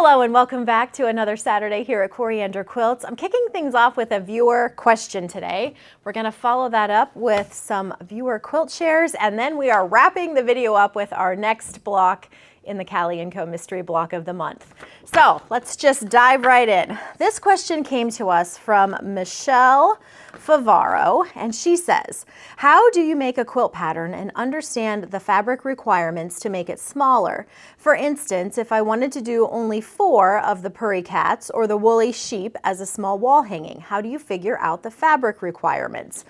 Hello and welcome back to another Saturday here at Coriander Quilts. I'm kicking things off with a viewer question today. We're going to follow that up with some viewer quilt shares, and then we are wrapping the video up with our next block in the Cali & Co. mystery block of the month. So let's just dive right in. This question came to us from Michelle Favaro, and she says, how do you make a quilt pattern and understand the fabric requirements to make it smaller? For instance, if I wanted to do only 4 of the purry cats or the woolly sheep as a small wall hanging, how do you figure out the fabric requirements?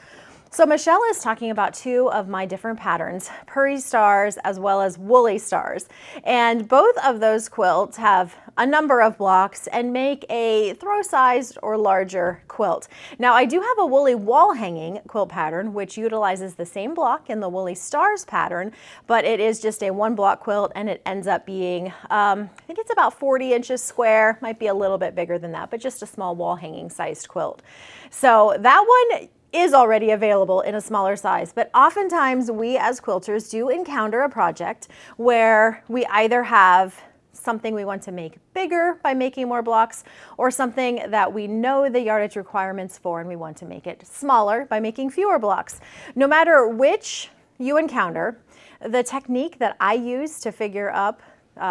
So Michelle is talking about 2 of my different patterns, purry stars as well as woolly stars. And both of those quilts have a number of blocks and make a throw-sized or larger quilt. Now I do have a woolly wall hanging quilt pattern which utilizes the same block in the woolly stars pattern, but it is just a 1-block quilt and it ends up being, I think it's about 40 inches square, might be a little bit bigger than that, but just a small wall hanging sized quilt. So that one is already available in a smaller size, but oftentimes we as quilters do encounter a project where we either have something we want to make bigger by making more blocks, or something that we know the yardage requirements for and we want to make it smaller by making fewer blocks. No matter which you encounter, the technique that I use to figure up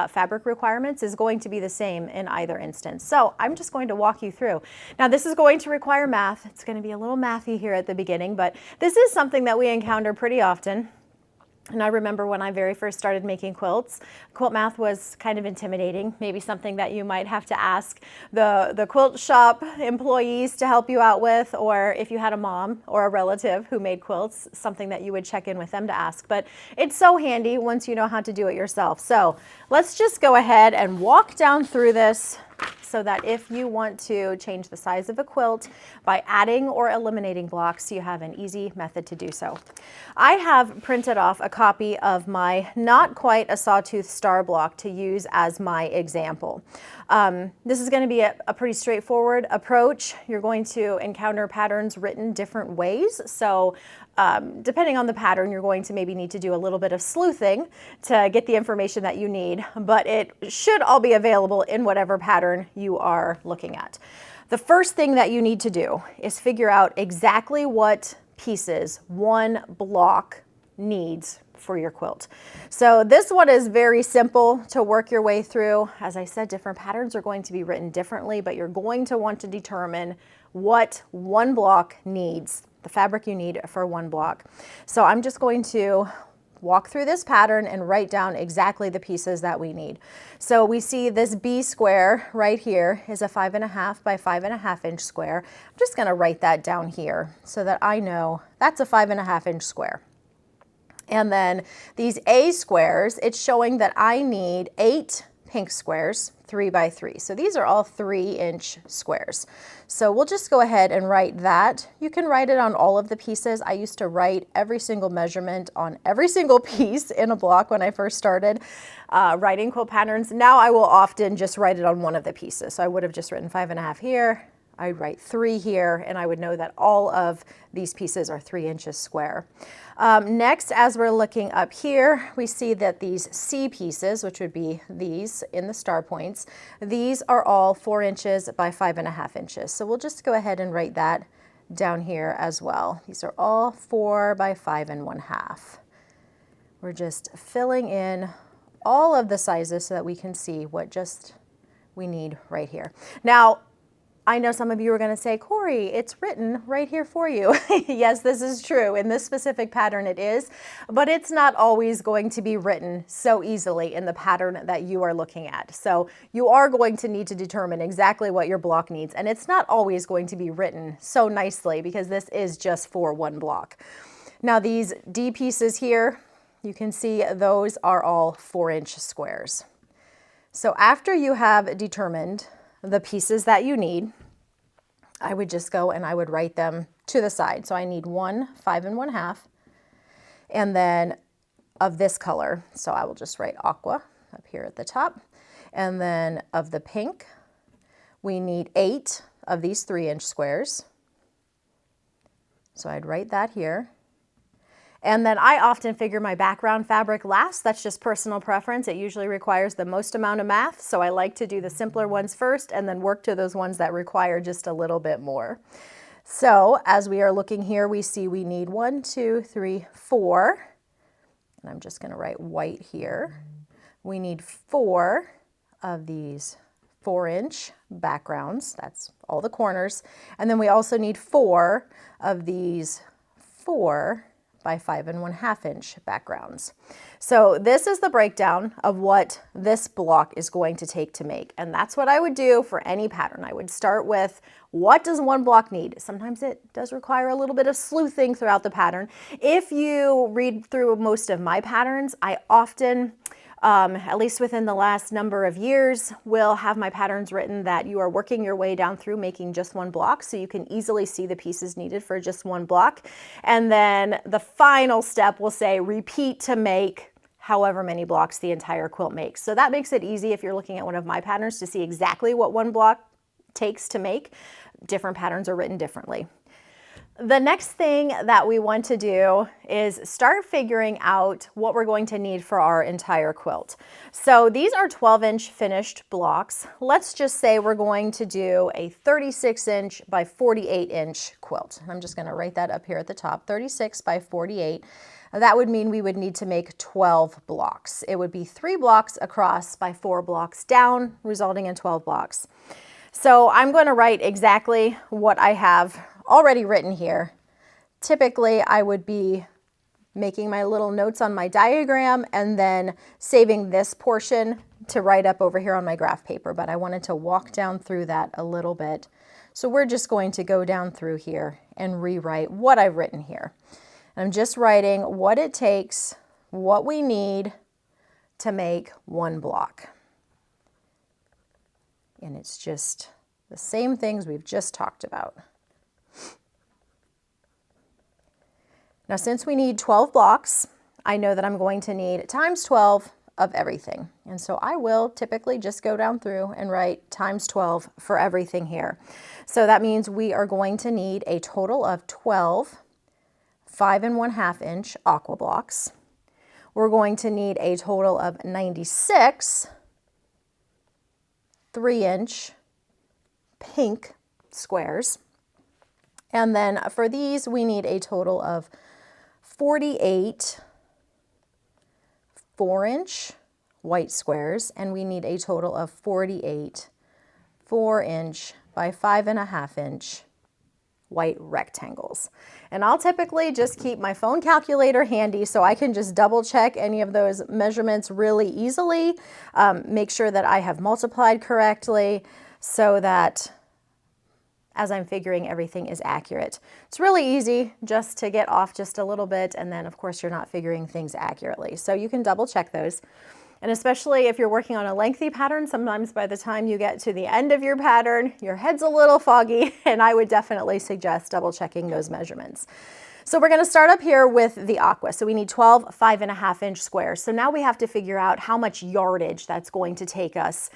fabric requirements is going to be the same in either instance. So I'm just going to walk you through. Now this is going to require math. It's going to be a little mathy here at the beginning, but this is something that we encounter pretty often. And I remember when I very first started making quilts, quilt math was kind of intimidating, maybe something that you might have to ask the quilt shop employees to help you out with, or if you had a mom or a relative who made quilts, something that you would check in with them to ask. But it's so handy once you know how to do it yourself. So let's just go ahead and walk down through this so that if you want to change the size of a quilt by adding or eliminating blocks, you have an easy method to do so. I have printed off a copy of my not quite a sawtooth star block to use as my example. This is going to be a pretty straightforward approach. You're going to encounter patterns written different ways. So depending on the pattern, you're going to maybe need to do a little bit of sleuthing to get the information that you need, but it should all be available in whatever pattern you are looking at. The first thing that you need to do is figure out exactly what pieces one block needs for your quilt. So this one is very simple to work your way through. As I said, different patterns are going to be written differently, but you're going to want to determine what one block needs, the fabric you need for one block. So I'm just going to walk through this pattern and write down exactly the pieces that we need. So we see this B square right here is a 5.5 by 5.5 inch square. I'm just going to write that down here so that I know that's a 5.5 inch square. And then these A squares, it's showing that I need 8 pink squares, 3 by 3. So these are all 3-inch squares. So we'll just go ahead and write that. You can write it on all of the pieces. I used to write every single measurement on every single piece in a block when I first started writing quilt patterns. Now I will often just write it on one of the pieces. So I would have just written 5.5 here, I'd write 3 here, and I would know that all of these pieces are 3 inches square. Next, as we're looking up here, we see that these C pieces, which would be these in the star points, these are all 4 inches by 5.5 inches. So we'll just go ahead and write that down here as well. These are all 4 by 5.5. We're just filling in all of the sizes so that we can see what just we need right here. Now, I know some of you are going to say, Cori, it's written right here for you. Yes, this is true. In this specific pattern it is, but it's not always going to be written so easily in the pattern that you are looking at. So you are going to need to determine exactly what your block needs, and it's not always going to be written so nicely because this is just for one block. Now these D pieces here, you can see those are all 4-inch squares. So after you have determined the pieces that you need, I would just go and I would write them to the side. So I need 1 5.5, and then of this color. So I will just write Aqua up here at the top. And then of the pink, we need 8 of these 3-inch squares. So I'd write that here. And then I often figure my background fabric last. That's just personal preference. It usually requires the most amount of math, so I like to do the simpler ones first and then work to those ones that require just a little bit more. So as we are looking here, we see we need 1, 2, 3, 4. And I'm just going to write white here. We need 4 of these 4-inch backgrounds. That's all the corners. And then we also need 4 of these 4 by 5 1/2 inch backgrounds. So this is the breakdown of what this block is going to take to make. And that's what I would do for any pattern. I would start with, what does one block need? Sometimes it does require a little bit of sleuthing throughout the pattern. If you read through most of my patterns, I often, at least within the last number of years, will have my patterns written that you are working your way down through making just one block, so you can easily see the pieces needed for just one block. And then the final step will say repeat to make however many blocks the entire quilt makes. So that makes it easy if you're looking at one of my patterns to see exactly what one block takes to make. Different patterns are written differently. The next thing that we want to do is start figuring out what we're going to need for our entire quilt. So these are 12-inch finished blocks. Let's just say we're going to do a 36-inch by 48-inch quilt. I'm just going to write that up here at the top, 36 by 48. That would mean we would need to make 12 blocks. It would be 3 blocks across by 4 blocks down, resulting in 12 blocks. So I'm going to write exactly what I have already written here. Typically, I would be making my little notes on my diagram and then saving this portion to write up over here on my graph paper, but I wanted to walk down through that a little bit. So we're just going to go down through here and rewrite what I've written here. I'm just writing what it takes, what we need to make one block. And it's just the same things we've just talked about. Now, since we need 12 blocks, I know that I'm going to need times 12 of everything. And so I will typically just go down through and write times 12 for everything here. So that means we are going to need a total of 12 5 1/2 inch Aqua blocks. We're going to need a total of 96 3-inch pink squares. And then for these, we need a total of 48 4-inch white squares, and we need a total of 48 4-inch by 5 1/2 inch white rectangles. And I'll typically just keep my phone calculator handy so I can just double check any of those measurements really easily, make sure that I have multiplied correctly so that as I'm figuring everything is accurate. It's really easy just to get off just a little bit, and then of course you're not figuring things accurately. So you can double check those. And especially if you're working on a lengthy pattern, sometimes by the time you get to the end of your pattern, your head's a little foggy, and I would definitely suggest double checking those measurements. So we're going to start up here with the Aqua. So we need 12 5 1/2 inch squares. So now we have to figure out how much yardage that's going to take us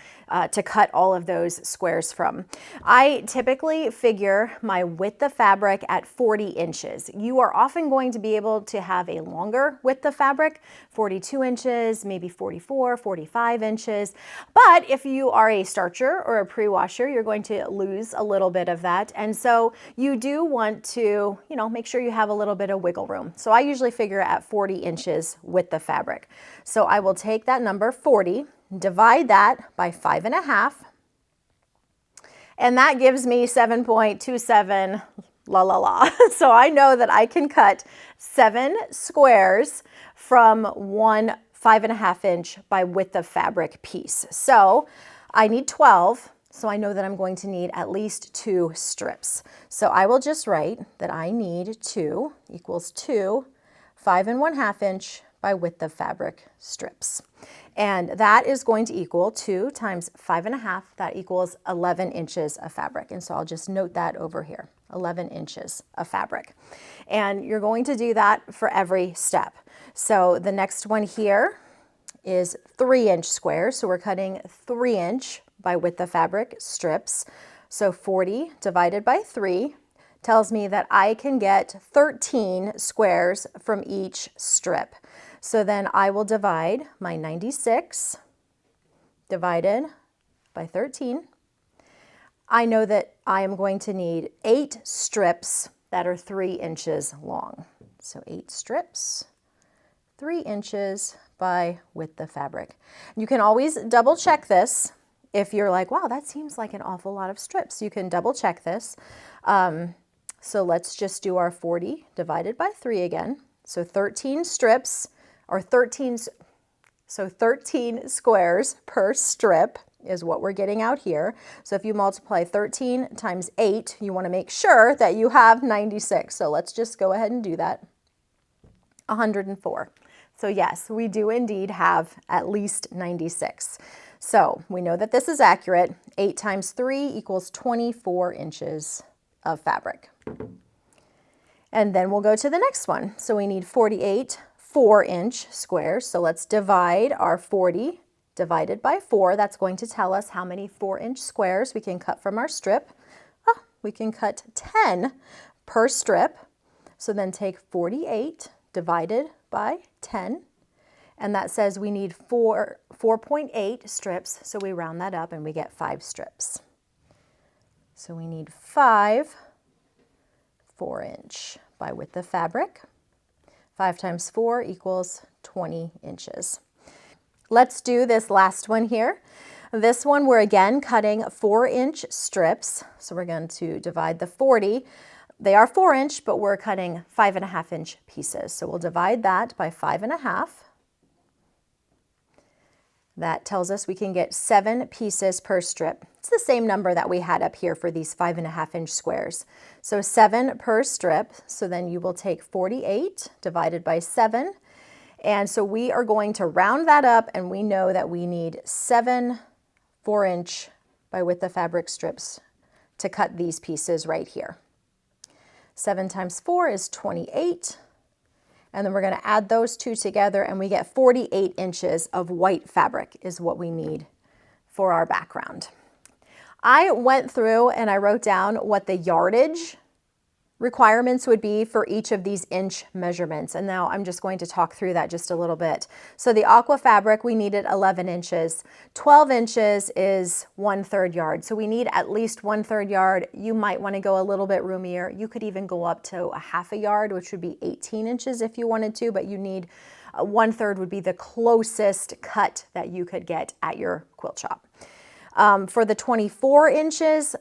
to cut all of those squares from. I typically figure my width of fabric at 40 inches. You are often going to be able to have a longer width of fabric, 42 inches, maybe 44, 45 inches. But if you are a starcher or a pre-washer, you're going to lose a little bit of that. And so you do want to, make sure you have a little bit of wiggle room. So I usually figure at 40 inches width of fabric. So I will take that number 40, divide that by 5 1/2, and that gives me 7.27, la la la. So I know that I can cut 7 squares from one 5 1/2 inch by width of fabric piece. So I need 12. So I know that I'm going to need at least 2 strips. So I will just write that I need 2 equals 2 5 1/2 inch by width of fabric strips. And that is going to equal 2 times 5 1/2, that equals 11 inches of fabric. And so I'll just note that over here, 11 inches of fabric. And you're going to do that for every step. So the next one here is 3-inch squares. So we're cutting 3-inch by width of fabric strips. So 40 divided by 3, tells me that I can get 13 squares from each strip. So then I will divide my 96 divided by 13. I know that I am going to need 8 strips that are 3 inches long. So 8 strips, 3 inches by width of fabric. You can always double check this. If you're like, wow, that seems like an awful lot of strips, you can double check this. So let's just do our 40 divided by 3 again. So 13 strips, or 13 squares per strip is what we're getting out here. So if you multiply 13 times 8, you want to make sure that you have 96. So let's just go ahead and do that. 104. So yes, we do indeed have at least 96. So we know that this is accurate. 8 times 3 equals 24 inches of fabric. And then we'll go to the next one. So we need 48 4-inch squares. So let's divide our 40 divided by 4. That's going to tell us how many 4-inch squares we can cut from our strip. We can cut 10 per strip. So then take 48 divided by 10. And that says we need 4.8 strips. So we round that up and we get 5 strips. So we need 5 4-inch by width of fabric. 5 times 4 equals 20 inches. Let's do this last one here. This one, we're again cutting 4-inch strips. So we're going to divide the 40. They are 4-inch, but we're cutting 5.5-inch pieces. So we'll divide that by 5.5. That tells us we can get 7 pieces per strip. It's the same number that we had up here for these 5.5-inch squares. So 7 per strip. So then you will take 48 divided by 7. And so we are going to round that up, and we know that we need 7 4-inch by width of fabric strips to cut these pieces right here. 7 times 4 is 28. And then we're going to add those two together, and we get 48 inches of white fabric is what we need for our background. I went through and I wrote down what the yardage requirements would be for each of these inch measurements. And now I'm just going to talk through that just a little bit. So the Aqua fabric, we needed 11 inches. 12 inches is 1/3 yard. So we need at least 1/3 yard. You might want to go a little bit roomier. You could even go up to a 1/2 yard, which would be 18 inches if you wanted to, but you need 1/3 would be the closest cut that you could get at your quilt shop. For the 24 inches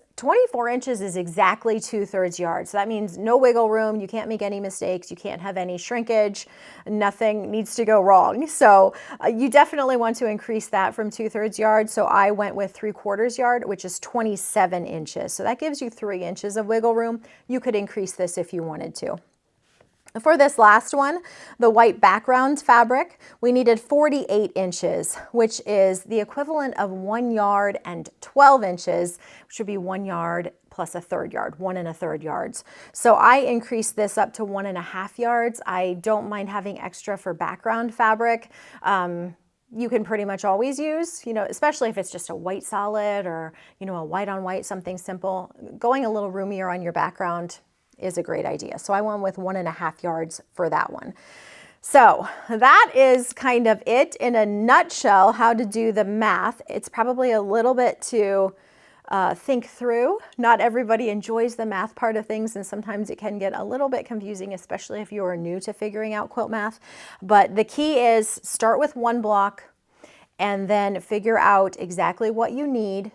is exactly 2/3 yard. So that means no wiggle room. You can't make any mistakes. You can't have any shrinkage. Nothing needs to go wrong. So you definitely want to increase that from 2/3 yard. So I went with 3/4 yard, which is 27 inches. So that gives you 3 inches of wiggle room. You could increase this if you wanted to. For this last one, the white background fabric, we needed 48 inches, which is the equivalent of 1 yard and 12 inches, which would be 1 yard plus 1/3 yard, 1 1/3 yards. So I increased this up to 1 1/2 yards. I don't mind having extra for background fabric. You can pretty much always use, especially if it's just a white solid or, a white on white, something simple. Going a little roomier on your background is a great idea. So I went with 1 1/2 yards for that one. So that is kind of it in a nutshell, how to do the math. It's probably a little bit to think through. Not everybody enjoys the math part of things, and sometimes it can get a little bit confusing, especially if you are new to figuring out quilt math. But the key is start with one block and then figure out exactly what you need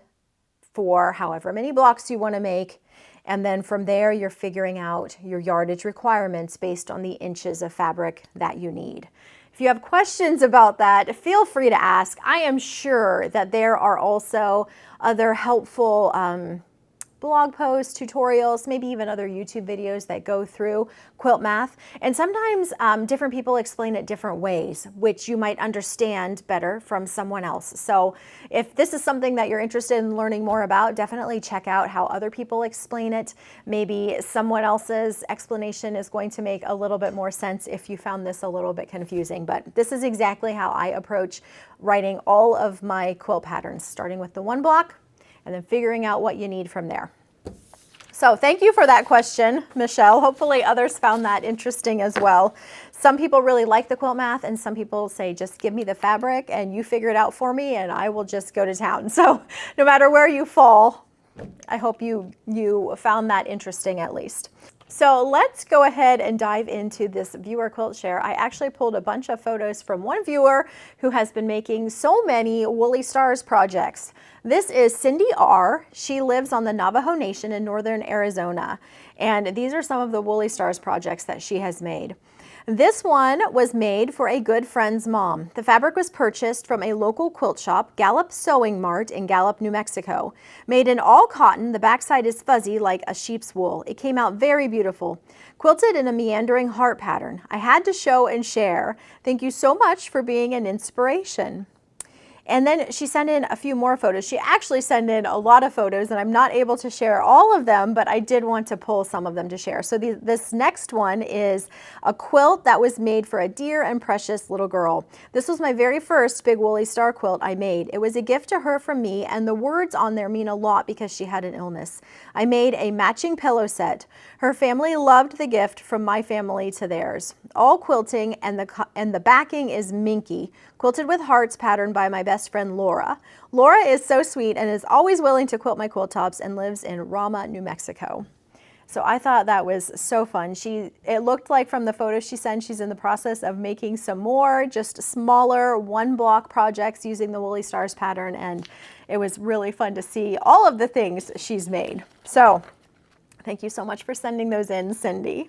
for however many blocks you want to make. And then from there, you're figuring out your yardage requirements based on the inches of fabric that you need. If you have questions about that, feel free to ask. I am sure that there are also other helpful blog posts, tutorials, maybe even other YouTube videos that go through quilt math. And sometimes different people explain it different ways, which you might understand better from someone else. So if this is something that you're interested in learning more about, definitely check out how other people explain it. Maybe someone else's explanation is going to make a little bit more sense if you found this a little bit confusing. But this is exactly how I approach writing all of my quilt patterns, starting with the one block and then figuring out what you need from there. So thank you for that question, Michelle. Hopefully others found that interesting as well. Some people really like the quilt math, and some people say, just give me the fabric and you figure it out for me and I will just go to town. So no matter where you fall, I hope you found that interesting at least. So let's go ahead and dive into this viewer quilt share. I actually pulled a bunch of photos from one viewer who has been making so many Woolly Stars projects. This is Cindy R. She lives on the Navajo Nation in northern Arizona. And these are some of the Woolly Stars projects that she has made. This one was made for a good friend's mom. The fabric was purchased from a local quilt shop, Gallup Sewing Mart in Gallup, New Mexico. Made in all cotton, the backside is fuzzy like a sheep's wool. It came out very beautiful. Quilted in a meandering heart pattern. I had to show and share. Thank you so much for being an inspiration. And then she sent in a few more photos. She actually sent in a lot of photos, and I'm not able to share all of them, but I did want to pull some of them to share. So this next one is a quilt that was made for a dear and precious little girl. This was my very first big Woolly Star quilt I made. It was a gift to her from me, and the words on there mean a lot because she had an illness. I made a matching pillow set. Her family loved the gift from my family to theirs. All quilting, and the backing is minky, quilted with hearts patterned by my best friend Laura. Laura is so sweet and is always willing to quilt my quilt tops and lives in Rama, New Mexico. So I thought that was so fun. It looked like from the photos she sent, she's in the process of making some more just smaller one block projects using the Woolly Stars pattern, and it was really fun to see all of the things she's made. So thank you so much for sending those in, Cindy.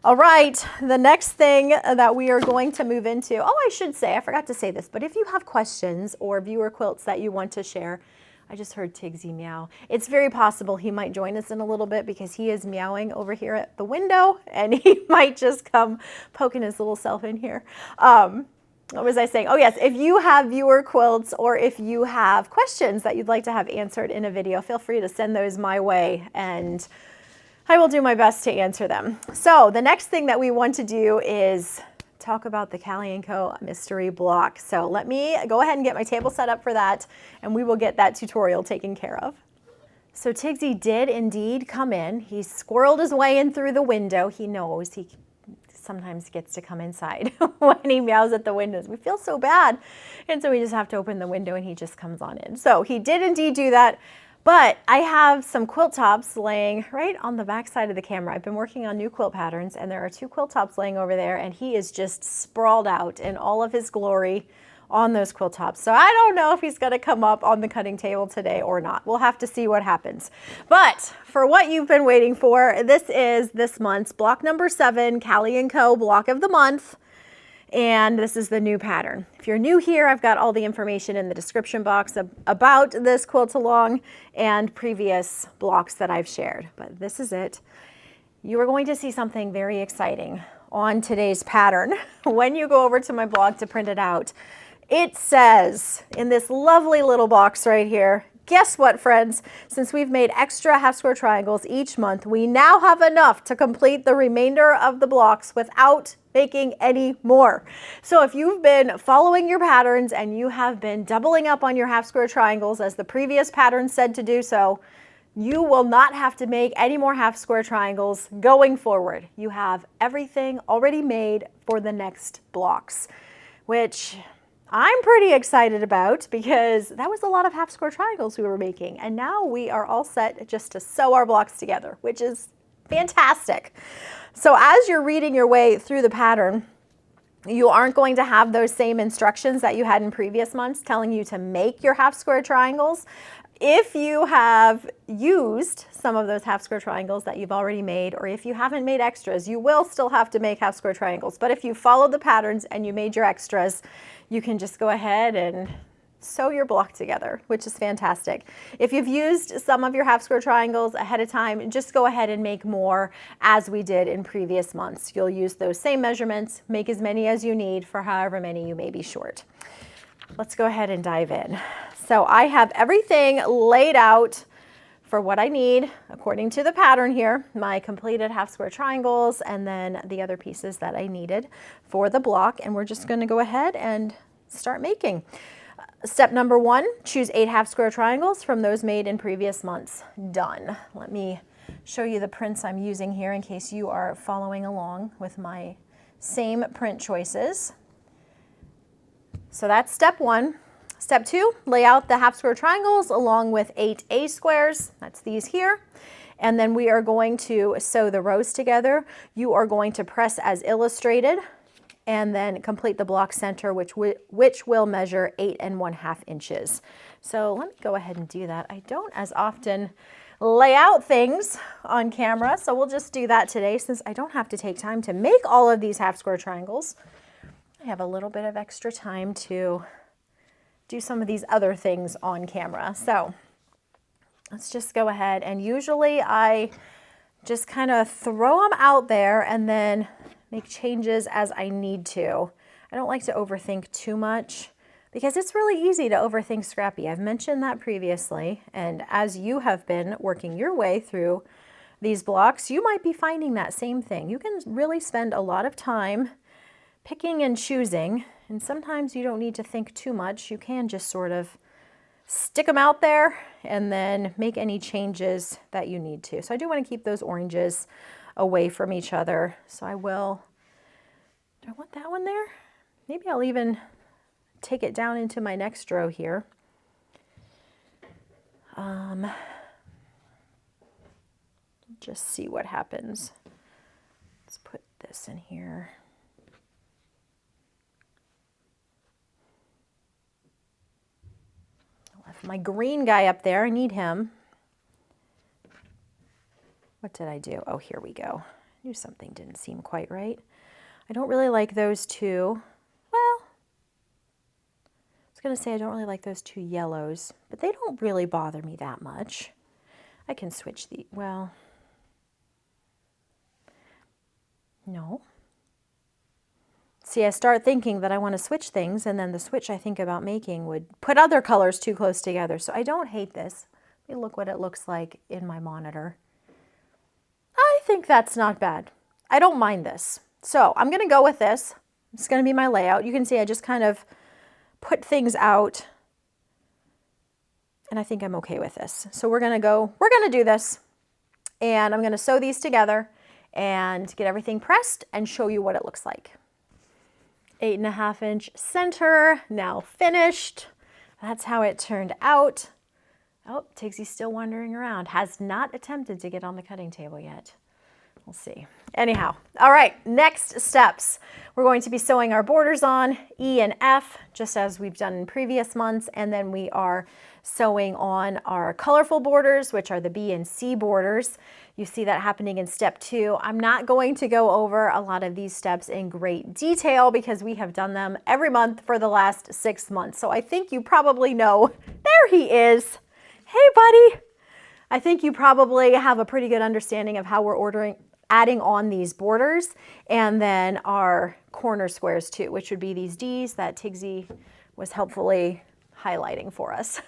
All right, the next thing that we are going to move into, I should say, I forgot to say this, but if you have questions or viewer quilts that you want to share, I just heard Tigsy meow. It's very possible he might join us in a little bit because he is meowing over here at the window, and he might just come poking his little self in here. What was I saying? Oh yes, if you have viewer quilts or if you have questions that you'd like to have answered in a video, feel free to send those my way, and I will do my best to answer them. So the next thing that we want to do is talk about the Cali & Co. mystery block. So let me go ahead and get my table set up for that, and we will get that tutorial taken care of. So Tigsy did indeed come in. He squirreled his way in through the window. He knows he sometimes gets to come inside when he meows at the windows. We feel so bad. And so we just have to open the window and he just comes on in. So he did indeed do that. But I have some quilt tops laying right on the back side of the camera. I've been working on new quilt patterns, and there are 2 quilt tops laying over there, and he is just sprawled out in all of his glory on those quilt tops. So I don't know if he's going to come up on the cutting table today or not. We'll have to see what happens. But for what you've been waiting for, this is this month's block number 7, Cali & Co. block of the month. And this is the new pattern. If you're new here, I've got all the information in the description box about this quilt along and previous blocks that I've shared. But this is it. You are going to see something very exciting on today's pattern when you go over to my blog to print it out. It says in this lovely little box right here, guess what, friends? Since we've made extra half square triangles each month, we now have enough to complete the remainder of the blocks without making any more. So if you've been following your patterns and you have been doubling up on your half square triangles as the previous pattern said to do so, you will not have to make any more half square triangles going forward. You have everything already made for the next blocks, which I'm pretty excited about because that was a lot of half square triangles we were making. And now we are all set just to sew our blocks together, which is fantastic. So as you're reading your way through the pattern, you aren't going to have those same instructions that you had in previous months telling you to make your half square triangles. If you have used some of those half square triangles that you've already made, or if you haven't made extras, you will still have to make half square triangles. But if you followed the patterns and you made your extras, you can just go ahead and sew your block together, which is fantastic. If you've used some of your half square triangles ahead of time, just go ahead and make more as we did in previous months. You'll use those same measurements, make as many as you need for however many you may be short. Let's go ahead and dive in. So I have everything laid out for what I need according to the pattern here, my completed half square triangles and then the other pieces that I needed for the block, and we're just going to go ahead and start making. Step number 1, choose 8 half square triangles from those made in previous months. Done. Let me show you the prints I'm using here in case you are following along with my same print choices. So that's step 1. Step 2, lay out the half square triangles along with 8 A squares. That's these here. And then we are going to sew the rows together. You are going to press as illustrated and then complete the block center, which will measure 8 1/2 inches. So let me go ahead and do that. I don't as often lay out things on camera, so we'll just do that today since I don't have to take time to make all of these half square triangles. I have a little bit of extra time to do some of these other things on camera. So let's just go ahead, and usually I just kind of throw them out there and then make changes as I need to. I don't like to overthink too much because it's really easy to overthink Scrappy. I've mentioned that previously, and as you have been working your way through these blocks, you might be finding that same thing. You can really spend a lot of time picking and choosing, and sometimes you don't need to think too much. You can just sort of stick them out there and then make any changes that you need to. So I do want to keep those oranges away from each other. So I will, do I want that one there? Maybe I'll even take it down into my next row here. Just see what happens. Let's put this in here. I left my green guy up there. I need him. What did I do? Oh, here we go. I knew something didn't seem quite right. I don't really like those two. Well, I was going to say I don't really like those two yellows, but they don't really bother me that much. I can switch the, well, no. See, I start thinking that I want to switch things, and then the switch I think about making would put other colors too close together. So I don't hate this. Let me look what it looks like in my monitor. I think that's not bad. I don't mind this. So I'm going to go with this. It's going to be my layout. You can see I just kind of put things out, and I think I'm okay with this. So we're going to do this, and I'm going to sew these together and get everything pressed and show you what it looks like. 8 1/2 inch center, now finished. That's how it turned out. Oh, Tigsy's still wandering around. Has not attempted to get on the cutting table yet. We'll see. Anyhow, all right, next steps. We're going to be sewing our borders on, E and F, just as we've done in previous months, and then we are sewing on our colorful borders, which are the B and C borders. You see that happening in step 2. I'm not going to go over a lot of these steps in great detail because we have done them every month for the last 6 months. So I think you probably know, there he is. Hey, buddy. I think you probably have a pretty good understanding of how we're adding on these borders, and then our corner squares too, which would be these Ds that Tigsy was helpfully highlighting for us.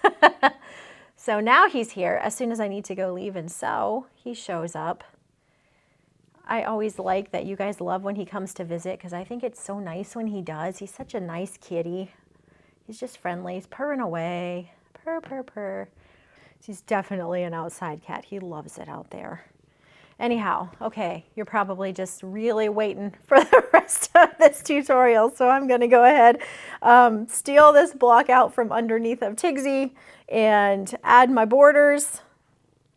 So now he's here. As soon as I need to go leave and sew, he shows up. I always like that you guys love when he comes to visit because I think it's so nice when he does. He's such a nice kitty. He's just friendly. He's purring away. Purr, purr, purr. He's definitely an outside cat. He loves it out there. Anyhow, okay, you're probably just really waiting for the rest of this tutorial, so I'm going to go ahead, steal this block out from underneath of Tigsy and add my borders,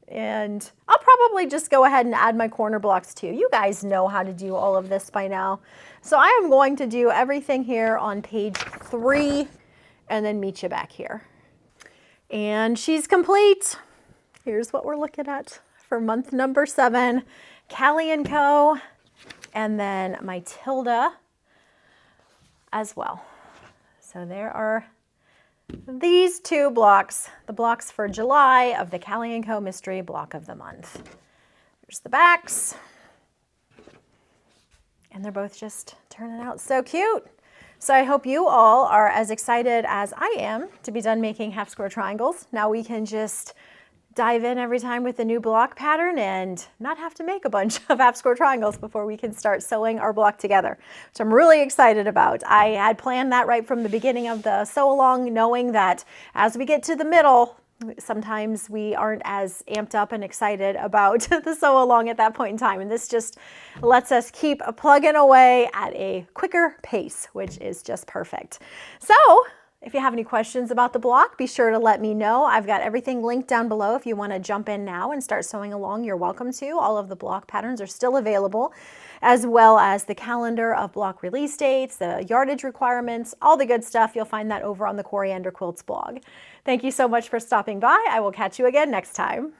and I'll probably just go ahead and add my corner blocks too. You guys know how to do all of this by now. So I am going to do everything here on page 3 and then meet you back here. And she's complete. Here's what we're looking at for month number 7, Cali & Co. And then my Tilda as well. So there are these 2 blocks, the blocks for July of the Cali & Co. Mystery Block of the Month. There's the backs. And they're both just turning out so cute. So I hope you all are as excited as I am to be done making half square triangles. Now we can just dive in every time with a new block pattern and not have to make a bunch of half square triangles before we can start sewing our block together, which I'm really excited about. I had planned that right from the beginning of the sew along, knowing that as we get to the middle, Sometimes we aren't as amped up and excited about the sew along at that point in time. And this just lets us keep plugging away at a quicker pace, which is just perfect. So if you have any questions about the block, be sure to let me know. I've got everything linked down below. If you want to jump in now and start sewing along, you're welcome to. All of the block patterns are still available, as well as the calendar of block release dates, the yardage requirements, all the good stuff. You'll find that over on the Coriander Quilts blog. Thank you so much for stopping by. I will catch you again next time.